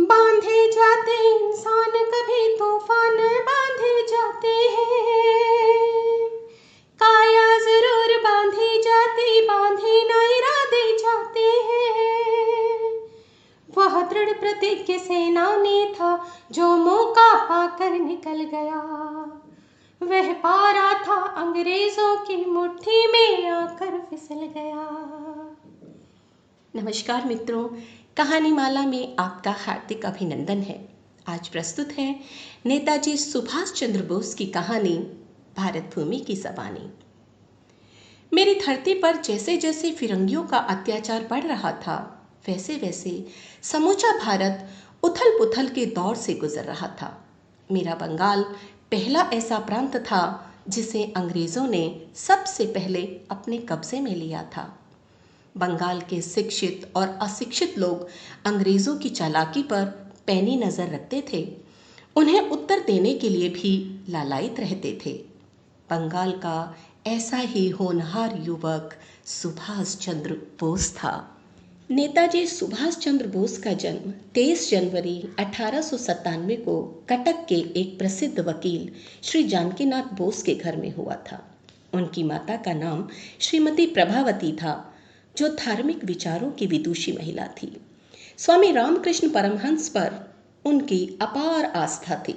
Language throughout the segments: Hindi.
बांधे जाते इंसान कभी तूफान बांधे जाते हैं। काया जरूर बांधी जाती, बांधे ना इरादे जाते हैं। वह दृढ़ प्रतिज्ञ सेनानी था जो मौका पाकर निकल गया। वह पारा था अंग्रेजों की मुट्ठी में आकर फिसल गया। नमस्कार मित्रों, कहानी माला में आपका हार्दिक अभिनंदन है। आज प्रस्तुत है नेताजी सुभाष चंद्र बोस की कहानी भारत भूमि की ज़बानी। मेरी धरती पर जैसे जैसे फिरंगियों का अत्याचार बढ़ रहा था, वैसे वैसे समूचा भारत उथल पुथल के दौर से गुजर रहा था। मेरा बंगाल पहला ऐसा प्रांत था जिसे अंग्रेज़ों ने सबसे पहले अपने कब्जे में लिया था। बंगाल के शिक्षित और अशिक्षित लोग अंग्रेज़ों की चालाकी पर पैनी नज़र रखते थे। उन्हें उत्तर देने के लिए भी लालायित रहते थे। बंगाल का ऐसा ही होनहार युवक सुभाष चंद्र बोस था। नेताजी सुभाष चंद्र बोस का जन्म 23 जनवरी 1897 को कटक के एक प्रसिद्ध वकील श्री जानकीनाथ बोस के घर में हुआ था। उनकी माता का नाम श्रीमती प्रभावती था, जो धार्मिक विचारों की विदुषी महिला थी। स्वामी रामकृष्ण परमहंस पर उनकी अपार आस्था थी।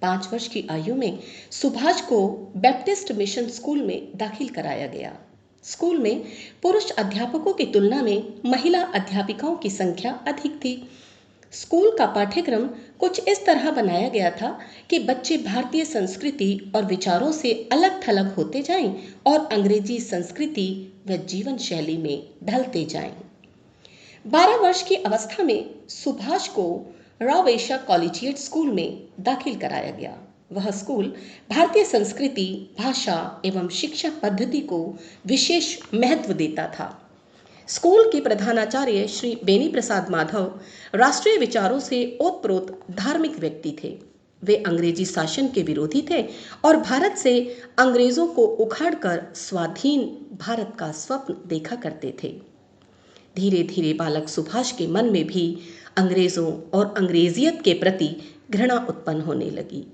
5 वर्ष की आयु में सुभाष को बैप्टिस्ट मिशन स्कूल में दाखिल कराया गया। स्कूल में पुरुष अध्यापकों की तुलना में महिला अध्यापिकाओं की संख्या अधिक थी। स्कूल का पाठ्यक्रम कुछ इस तरह बनाया गया था कि बच्चे भारतीय संस्कृति और विचारों से अलग थलग होते जाएं और अंग्रेजी संस्कृति व जीवन शैली में ढलते जाएं। 12 वर्ष की अवस्था में सुभाष को रावेशा कॉलेजिएट स्कूल में दाखिल कराया गया। वह स्कूल भारतीय संस्कृति, भाषा एवं शिक्षा पद्धति को विशेष महत्व देता था। स्कूल के प्रधानाचार्य श्री बेनी प्रसाद माधव राष्ट्रीय विचारों से ओतप्रोत धार्मिक व्यक्ति थे। वे अंग्रेजी शासन के विरोधी थे और भारत से अंग्रेजों को उखाड़कर स्वाधीन भारत का स्वप्न देखा करते थे। धीरे धीरे बालक सुभाष के मन में भी अंग्रेजों और अंग्रेजियत के प्रति घृणा उत्पन्न होने लगी।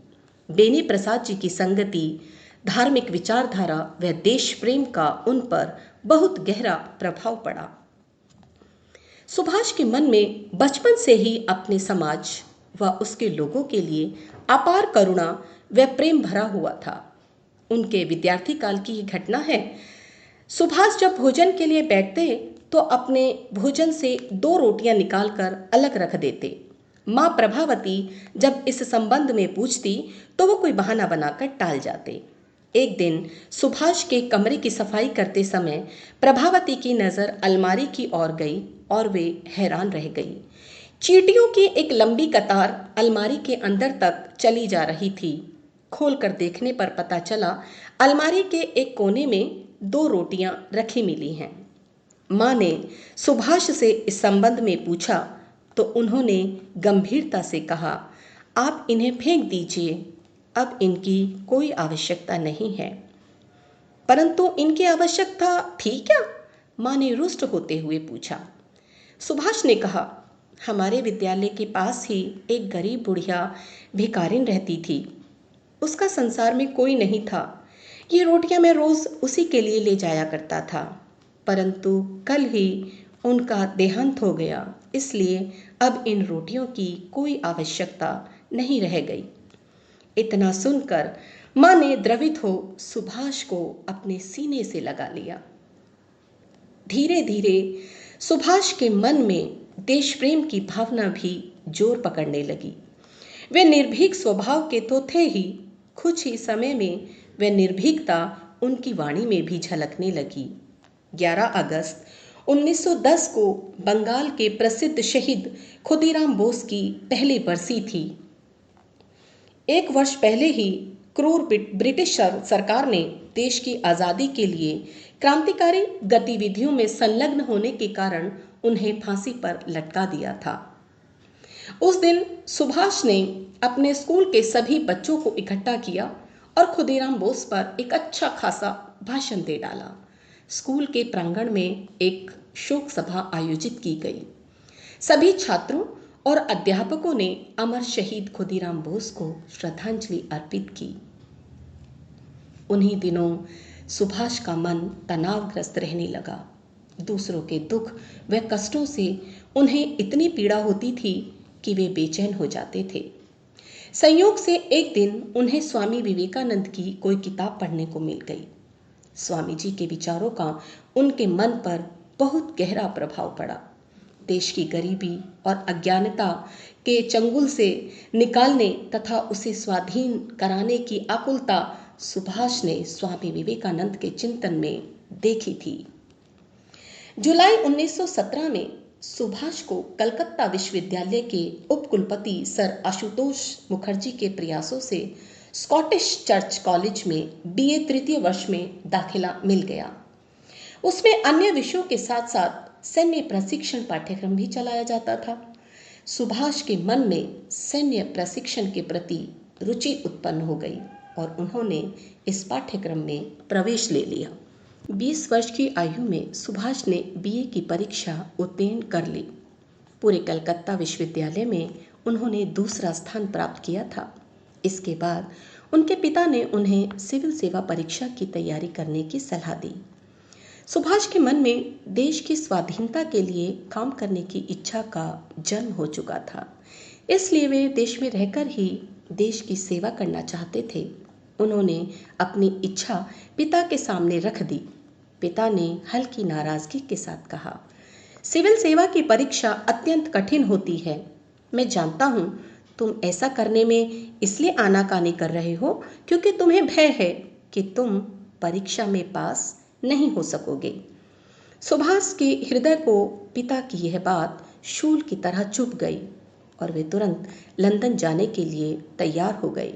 बेनी प्रसाद जी की संगति, धार्मिक विचारधारा व देश प्रेम का उन पर बहुत गहरा प्रभाव पड़ा। सुभाष के मन में बचपन से ही अपने समाज व उसके लोगों के लिए अपार करुणा व प्रेम भरा हुआ था। उनके विद्यार्थी काल की ये घटना है। सुभाष जब भोजन के लिए बैठते तो अपने भोजन से 2 रोटियां निकालकर अलग रख देते। माँ प्रभावती जब इस संबंध में पूछती तो वो कोई बहाना बनाकर टाल जाते। एक दिन सुभाष के कमरे की सफाई करते समय प्रभावती की नज़र अलमारी की ओर गई और वे हैरान रह गई। चींटियों की एक लंबी कतार अलमारी के अंदर तक चली जा रही थी। खोलकर देखने पर पता चला अलमारी के एक कोने में 2 रोटियां रखी मिली हैं। माँ ने सुभाष से इस संबंध में पूछा तो उन्होंने गंभीरता से कहा, आप इन्हें फेंक दीजिए, अब इनकी कोई आवश्यकता नहीं है। परंतु इनकी आवश्यकता थी क्या? माँ ने रुष्ट होते हुए पूछा। सुभाष ने कहा, हमारे विद्यालय के पास ही एक गरीब बुढ़िया भिखारिन रहती थी। उसका संसार में कोई नहीं था। ये रोटियां मैं रोज उसी के लिए ले जाया करता था, परंतु कल ही उनका देहांत हो गया, इसलिए अब इन रोटियों की कोई आवश्यकता नहीं रह गई। इतना सुनकर माँ ने द्रवित हो सुभाष को अपने सीने से लगा लिया। धीरे धीरे सुभाष के मन में देश प्रेम की भावना भी जोर पकड़ने लगी। वे निर्भीक स्वभाव के तो थे ही, कुछ ही समय में वे निर्भीकता उनकी वाणी में भी झलकने लगी। 11 अगस्त 1910 को बंगाल के प्रसिद्ध शहीद खुदीराम बोस की पहली बरसी थी। 1 वर्ष पहले ही क्रूर ब्रिटिश सरकार ने देश की आज़ादी के लिए क्रांतिकारी गतिविधियों में संलग्न होने के कारण उन्हें फांसी पर लटका दिया था। उस दिन सुभाष ने अपने स्कूल के सभी बच्चों को इकट्ठा किया और खुदीराम बोस पर एक अच्छा खासा भाषण दे डाला। स्कूल के प्रांगण में एक शोक सभा आयोजित की गई। सभी छात्रों और अध्यापकों ने अमर शहीद खुदीराम बोस को श्रद्धांजलि अर्पित की। उन्हीं दिनों सुभाष का मन तनावग्रस्त रहने लगा। दूसरों के दुख व कष्टों से उन्हें इतनी पीड़ा होती थी कि वे बेचैन हो जाते थे। संयोग से एक दिन उन्हें स्वामी विवेकानंद की कोई किताब पढ़ने को मिल गई। स्वामी जी के विचारों का उनके मन पर बहुत गहरा प्रभाव पड़ा। देश की गरीबी और अज्ञानता के चंगुल से निकालने तथा उसे स्वाधीन कराने की आकुलता सुभाष ने स्वामी विवेकानंद के चिंतन में देखी थी। जुलाई 1917 में सुभाष को कलकत्ता विश्वविद्यालय के उपकुलपति सर आशुतोष मुखर्जी के प्रयासों से स्कॉटिश चर्च कॉलेज में बीए तृतीय वर्ष में दाखिला मिल गया। उसमें अन्य विषयों के साथ साथ सैन्य प्रशिक्षण पाठ्यक्रम भी चलाया जाता था। सुभाष के मन में सैन्य प्रशिक्षण के प्रति रुचि उत्पन्न हो गई और उन्होंने इस पाठ्यक्रम में प्रवेश ले लिया। 20 वर्ष की आयु में सुभाष ने बीए की परीक्षा उत्तीर्ण कर ली। पूरे कलकत्ता विश्वविद्यालय में उन्होंने दूसरा स्थान प्राप्त किया था। इसके बाद उनके पिता ने उन्हें सिविल सेवा परीक्षा की तैयारी करने की सलाह दी। सुभाष के मन में देश की स्वाधीनता के लिए काम करने की इच्छा का जन्म हो चुका था, इसलिए वे देश में रहकर ही देश की सेवा करना चाहते थे। उन्होंने अपनी इच्छा पिता के सामने रख दी। पिता ने हल्की नाराजगी के साथ कहा, सिविल सेवा की परीक्षा अत्यंत कठिन होती है। मैं जानता हूँ तुम ऐसा करने में इसलिए आनाकानी कर रहे हो क्योंकि तुम्हें भय है कि तुम परीक्षा में पास नहीं हो सकोगे। सुभाष के हृदय को पिता की यह बात शूल की तरह चुभ गई और वे तुरंत लंदन जाने के लिए तैयार हो गए।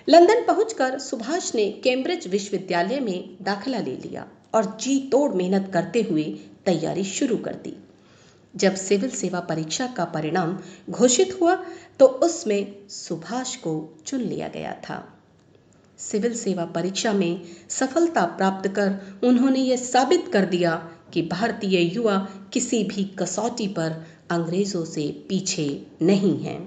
लंदन पहुंचकर सुभाष ने कैम्ब्रिज विश्वविद्यालय में दाखिला ले लिया और जी तोड़ मेहनत करते हुए तैयारी शुरू कर दी। जब सिविल सेवा परीक्षा का परिणाम घोषित हुआ तो उसमें सुभाष को चुन लिया गया था। सिविल सेवा परीक्षा में सफलता प्राप्त कर उन्होंने यह साबित कर दिया कि भारतीय युवा किसी भी कसौटी पर अंग्रेजों से पीछे नहीं हैं।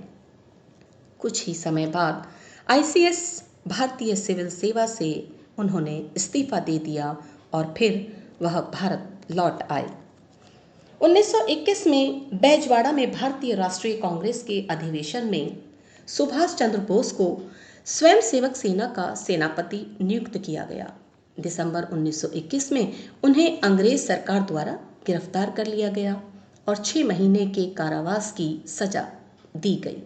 कुछ ही समय बाद आईसीएस भारतीय सिविल सेवा से उन्होंने इस्तीफा दे दिया और फिर वह भारत लौट आए। 1921 में बैजवाड़ा में भारतीय राष्ट्रीय कांग्रेस के अधिवेशन में सुभाष चंद्र बोस को स्वयंसेवक सेना का सेनापति नियुक्त किया गया। दिसंबर 1921 में उन्हें अंग्रेज सरकार द्वारा गिरफ्तार कर लिया गया और 6 महीने के कारावास की सजा दी गई।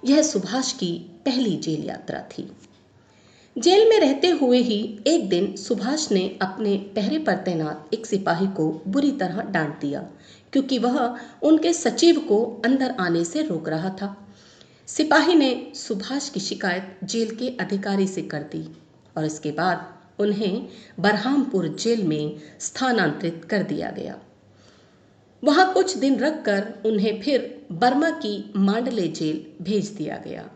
यह सुभाष की पहली जेल यात्रा थी। जेल में रहते हुए ही एक दिन सुभाष ने अपने पहरे पर तैनात एक सिपाही को बुरी तरह डांट दिया क्योंकि वह उनके सचिव को अंदर आने से रोक रहा था। सिपाही ने सुभाष की शिकायत जेल के अधिकारी से कर दी और इसके बाद उन्हें बरहामपुर जेल में स्थानांतरित कर दिया गया। वहां कुछ दिन रखकर उन्हें फिर बर्मा की मांडले जेल भेज दिया गया।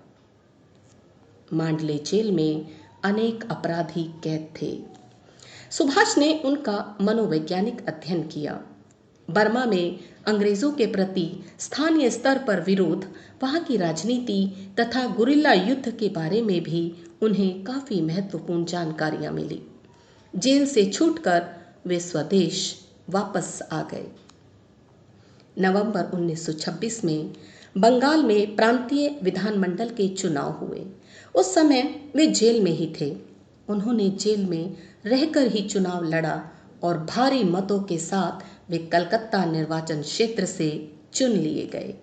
मांडले जेल में अनेक अपराधी कैद थे। सुभाष ने उनका मनोवैज्ञानिक अध्ययन किया। बर्मा में अंग्रेजों के प्रति स्थानीय स्तर पर विरोध, वहां की राजनीति तथा गुरिल्ला युद्ध के बारे में भी उन्हें काफी महत्वपूर्ण जानकारियां मिली। जेल से छूटकर वे स्वदेश वापस आ गए। नवंबर 1926 में बंगाल में प्रांतीय विधानमंडल के चुनाव हुए। उस समय वे जेल में ही थे। उन्होंने जेल में रहकर ही चुनाव लड़ा और भारी मतों के साथ वे कलकत्ता निर्वाचन क्षेत्र से चुन लिए गए।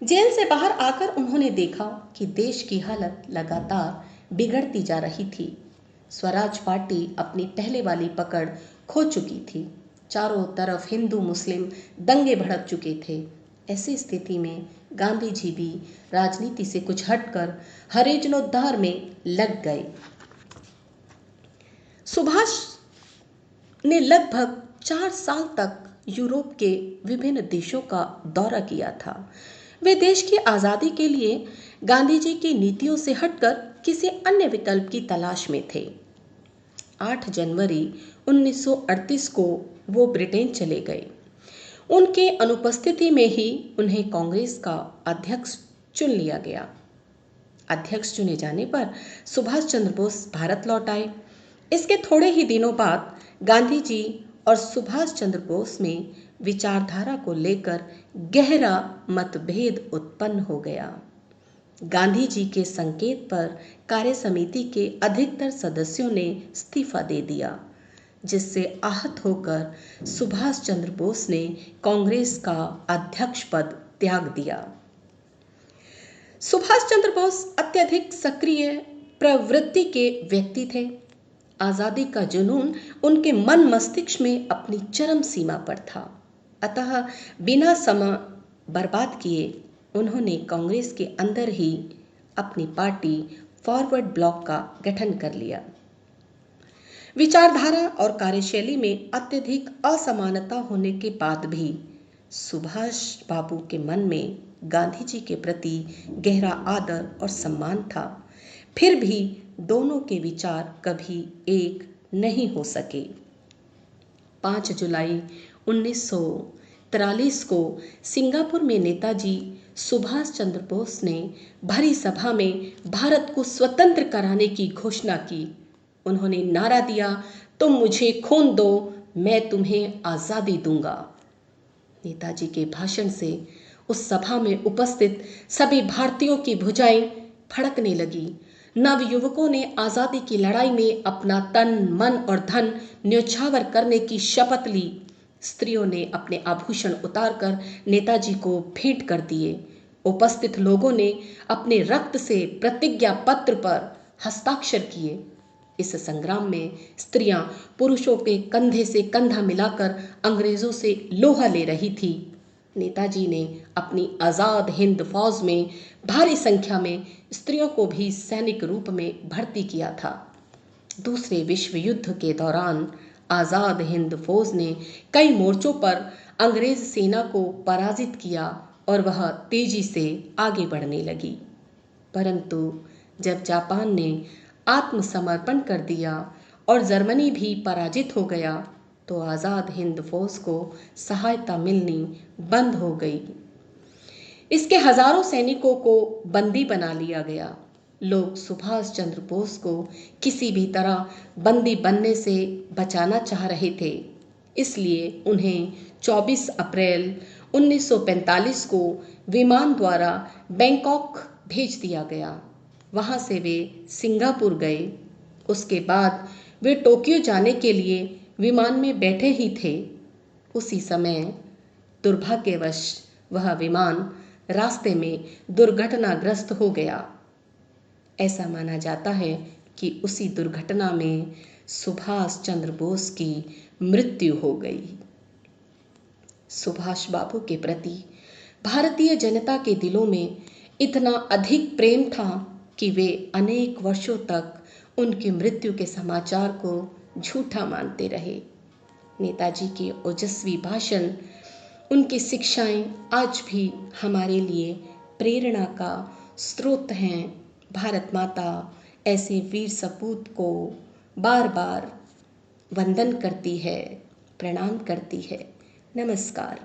जेल से बाहर आकर उन्होंने देखा कि देश की हालत लगातार बिगड़ती जा रही थी। स्वराज पार्टी अपनी पहले वाली पकड़ खो चुकी थी। चारों तरफ हिंदू मुस्लिम दंगे भड़क चुके थे। ऐसी स्थिति में गांधी जी भी राजनीति से कुछ हटकर हरिजनोद्धार में लग गए। सुभाष ने लगभग 4 साल तक यूरोप के विभिन्न देशों का दौरा किया था। वे देश की आज़ादी के लिए गांधी जी की नीतियों से हटकर किसी अन्य विकल्प की तलाश में थे। 8 जनवरी 1938 को वो ब्रिटेन चले गए। उनके अनुपस्थिति में ही उन्हें कांग्रेस का अध्यक्ष चुन लिया गया। अध्यक्ष चुने जाने पर सुभाष चंद्र बोस भारत लौट आए। इसके थोड़े ही दिनों बाद गांधी जी और सुभाष चंद्र बोस में विचारधारा को लेकर गहरा मतभेद उत्पन्न हो गया। गांधी जी के संकेत पर कार्य समिति के अधिकतर सदस्यों ने इस्तीफा दे दिया, जिससे आहत होकर सुभाष चंद्र बोस ने कांग्रेस का अध्यक्ष पद त्याग दिया। सुभाष चंद्र बोस अत्यधिक सक्रिय प्रवृत्ति के व्यक्ति थे। आजादी का जुनून उनके मन मस्तिष्क में अपनी चरम सीमा पर था। अतः बिना समय बर्बाद किए उन्होंने कांग्रेस के अंदर ही अपनी पार्टी फॉरवर्ड ब्लॉक का गठन कर लिया। विचारधारा और कार्यशैली में अत्यधिक असमानता होने के बाद भी सुभाष बाबू के मन में गांधी जी के प्रति गहरा आदर और सम्मान था। फिर भी दोनों के विचार कभी एक नहीं हो सके। 5 जुलाई 1943 को सिंगापुर में नेताजी सुभाष चंद्र बोस ने भरी सभा में भारत को स्वतंत्र कराने की घोषणा की। उन्होंने नारा दिया, तुम मुझे खून दो, मैं तुम्हें आजादी दूंगा। नेताजी के भाषण से उस सभा में उपस्थित सभी भारतीयों की भुजाएं फड़कने लगी। नवयुवकों ने आजादी की लड़ाई में अपना तन, मन और धन न्योछावर करने की शपथ ली। स्त्रियों ने अपने आभूषण उतारकर नेताजी को भेंट कर दिए। उपस्थित लोगों ने अपने रक्त से प्रतिज्ञा पत्र पर हस्ताक्षर किए। इस संग्राम में स्त्रियां पुरुषों के कंधे से कंधा मिलाकर अंग्रेजों से लोहा ले रही थी। नेताजी ने अपनी आजाद हिंद फौज में भारी संख्या में स्त्रियों को भी सैनिक रूप में भर्ती किया था। दूसरे विश्व युद्ध के दौरान आजाद हिंद फौज ने कई मोर्चों पर अंग्रेज सेना को पराजित किया और वह तेजी से आगे बढ़ने लगी। परंतु जब जापान ने आत्मसमर्पण कर दिया और जर्मनी भी पराजित हो गया तो आजाद हिंद फौज को सहायता मिलनी बंद हो गई। इसके हजारों सैनिकों को बंदी बना लिया गया। लोग सुभाष चंद्र बोस को किसी भी तरह बंदी बनने से बचाना चाह रहे थे, इसलिए उन्हें 24 अप्रैल 1945 को विमान द्वारा बैंकॉक भेज दिया गया। वहां से वे सिंगापुर गए। उसके बाद वे टोक्यो जाने के लिए विमान में बैठे ही थे। उसी समय दुर्भाग्यवश वह विमान रास्ते में दुर्घटनाग्रस्त हो गया। ऐसा माना जाता है कि उसी दुर्घटना में सुभाष चंद्र बोस की मृत्यु हो गई। सुभाष बाबू के प्रति भारतीय जनता के दिलों में इतना अधिक प्रेम था कि वे अनेक वर्षों तक उनकी मृत्यु के समाचार को झूठा मानते रहे। नेताजी के ओजस्वी भाषण, उनकी शिक्षाएं आज भी हमारे लिए प्रेरणा का स्रोत हैं। भारत माता ऐसे वीर सपूत को बार बार वंदन करती है, प्रणाम करती है। नमस्कार।